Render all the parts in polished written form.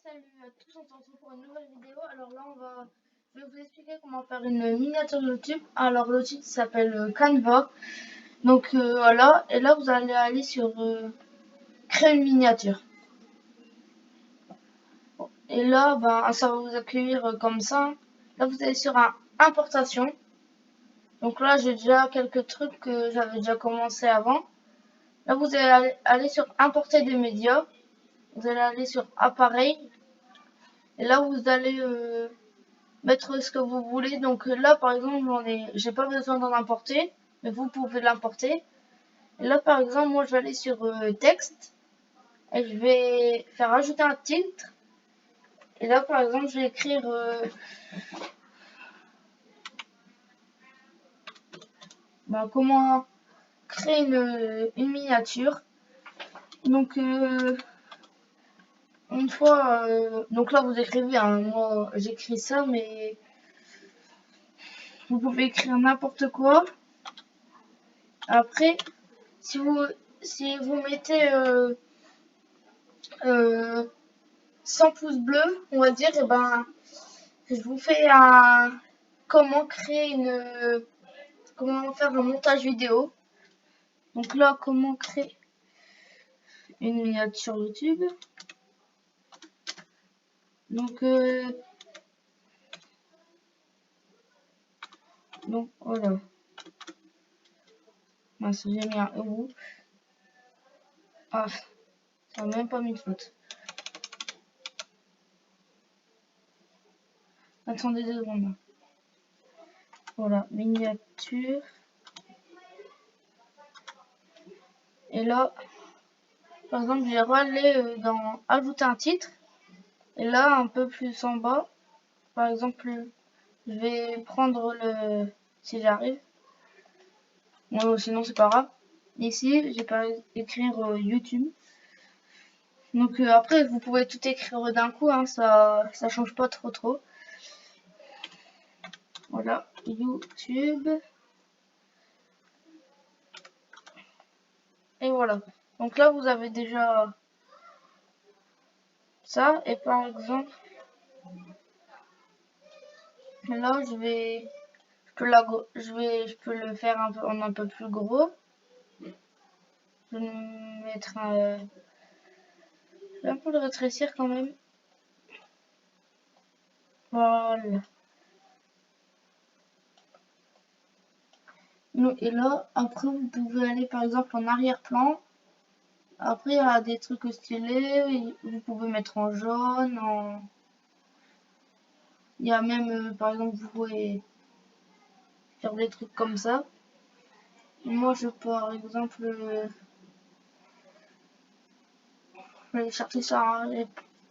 Salut à tous, on se retrouve pour une nouvelle vidéo. Alors là, je vais vous expliquer comment faire une miniature YouTube. Alors le site s'appelle Canva. Donc voilà, et là vous allez aller sur créer une miniature. Et là, ça va vous accueillir comme ça. Là, vous allez sur importation. Donc là, j'ai déjà quelques trucs que j'avais déjà commencé avant. Là, vous allez aller sur importer des médias. Vous allez aller sur appareil. Et là, vous allez mettre ce que vous voulez. Donc là, par exemple, j'ai pas besoin d'en importer, mais vous pouvez l'importer. Et là, par exemple, moi, je vais aller sur texte et je vais faire ajouter un titre. Et là, par exemple, je vais écrire comment créer une miniature. Donc une fois, donc là, vous écrivez. Moi, j'écris ça, mais vous pouvez écrire n'importe quoi. Après, si vous mettez 100 pouces bleus, on va dire, et je vous fais comment faire un montage vidéo. Donc là, comment créer une miniature YouTube. Donc voilà. J'ai mis un euro. Ah, ça n'a même pas mis de faute. Attendez 2 secondes. Voilà, miniature. Et là, par exemple, je vais aller dans ajouter un titre. Et là, un peu plus en bas, par exemple, je vais prendre si j'arrive. Bon, sinon, c'est pas grave. Ici, j'ai pas écrire YouTube. Donc après, vous pouvez tout écrire d'un coup, hein, ça change pas trop. Voilà, YouTube. Et voilà. Donc là, vous avez déjà ça. Et par exemple, là, je peux le faire un peu plus gros. Je vais mettre je vais un peu le rétrécir quand même. Voilà. Et là, après, vous pouvez aller par exemple en arrière-plan. Après, il y a des trucs stylés. Vous pouvez mettre en jaune, il y a même, par exemple, vous pouvez faire des trucs comme ça. Moi, par exemple, je vais chercher ça en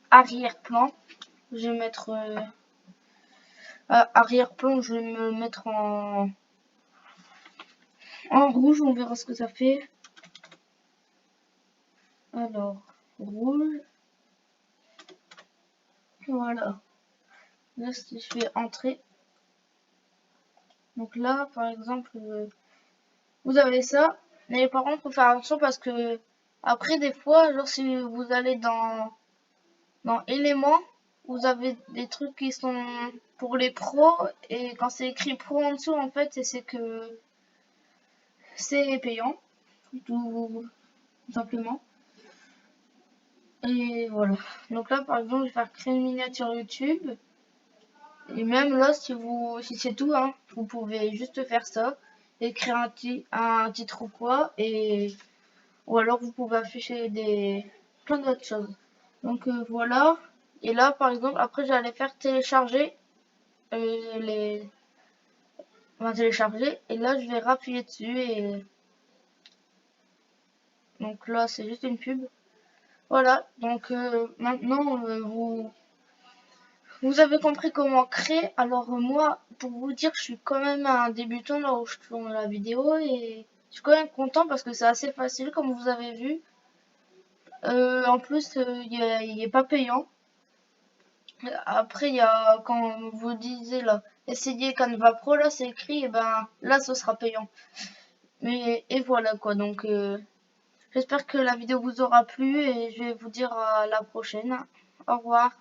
arrière-plan. Je vais mettre arrière-plan, je vais me mettre en rouge, on verra ce que ça fait. Alors, rouge. Voilà. Là, si je fais entrer. Donc là, par exemple, vous avez ça. Mais par contre, faut faire attention parce que après, des fois, genre si vous allez dans éléments, vous avez des trucs qui sont pour les pros. Et quand c'est écrit pro en dessous, en fait, c'est que c'est payant. Tout simplement. Et voilà. Donc là, par exemple, je vais faire créer une miniature YouTube. Et même là, si c'est tout, hein, vous pouvez juste faire ça, écrire un titre ou quoi, ou alors vous pouvez afficher plein d'autres choses. Donc voilà. Et là, par exemple, après, j'allais faire télécharger télécharger. Et là, je vais appuyer dessus donc là, c'est juste une pub. Voilà. Donc maintenant, vous avez compris comment créer. Alors moi, pour vous dire, je suis quand même un débutant là où je tourne la vidéo et je suis quand même content parce que c'est assez facile comme vous avez vu. En plus, il est pas payant. Après, il y a quand vous disiez là, essayez Canva Pro, là c'est écrit, et là ce sera payant. Et voilà quoi. Donc j'espère que la vidéo vous aura plu et je vais vous dire à la prochaine. Au revoir.